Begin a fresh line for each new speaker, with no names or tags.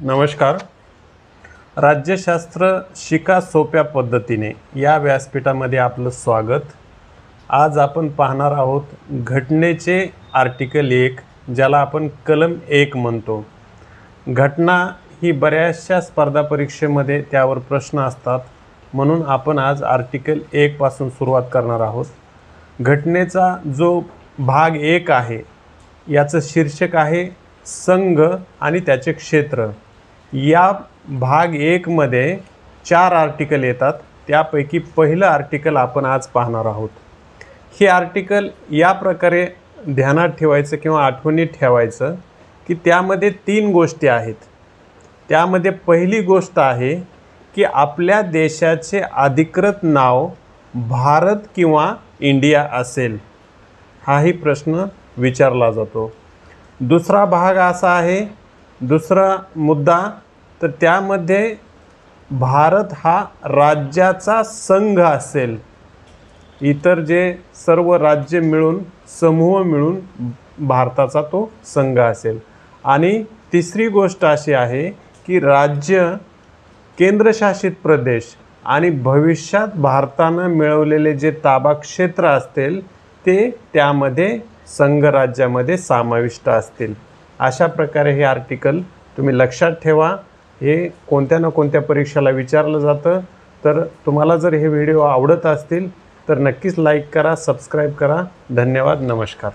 नमस्कार. राज्यशास्त्र शिका सोप्या पद्धतीने या व्यासपीठामध्ये आपलं स्वागत. आज आपण पाहणार आहोत घटनेचे आर्टिकल 1, ज्याला आपण कलम 1 म्हणतो. घटना ही बऱ्याचशा स्पर्धा परीक्षेमध्ये त्यावर प्रश्न असतात, म्हणून आपण आज आर्टिकल 1 पासून सुरुवात करणार आहोत. घटनेचा जो भाग 1 आहे याचं शीर्षक आहे संघ आणि त्याचे क्षेत्र. या भाग 1 मध्ये 4 आर्टिकल येतात. त्यापैकी पहिलं आर्टिकल आपण आज पाहणार आहोत. हे आर्टिकल या प्रकारे ध्यानात ठेवायचं किंवा आठवणीत ठेवायचं की त्यामध्ये 3 गोष्टी आहेत. त्यामध्ये पहिली गोष्ट आहे की आपल्या देशाचे अधिकृत नाव भारत किंवा इंडिया असेल, हाही प्रश्न विचारला जातो. दुसरा भाग असा आहे, दुसरा मुद्दा, तर त्यामध्ये भारत हा राज्याचा संघ असेल, इतर जे सर्व राज्य मिळून समूह मिळून भारताचा तो संघ असेल. आणि तिसरी गोष्ट अशी आहे की राज्य, केंद्रशासित प्रदेश आणि भविष्यात भारतानं मिळवलेले जे ताबा क्षेत्र असतील ते त्यामध्ये संघराज्यामध्ये समाविष्ट असतील. अशा प्रकारे हे आर्टिकल तुम्ही लक्षात ठेवा. हे कोणत्या ना कोणत्या परीक्षेला विचारलं जातं. तर तुम्हाला जर हे व्हिडिओ आवडत असतील तर नक्कीच लाईक करा, सबस्क्राईब करा. धन्यवाद. नमस्कार.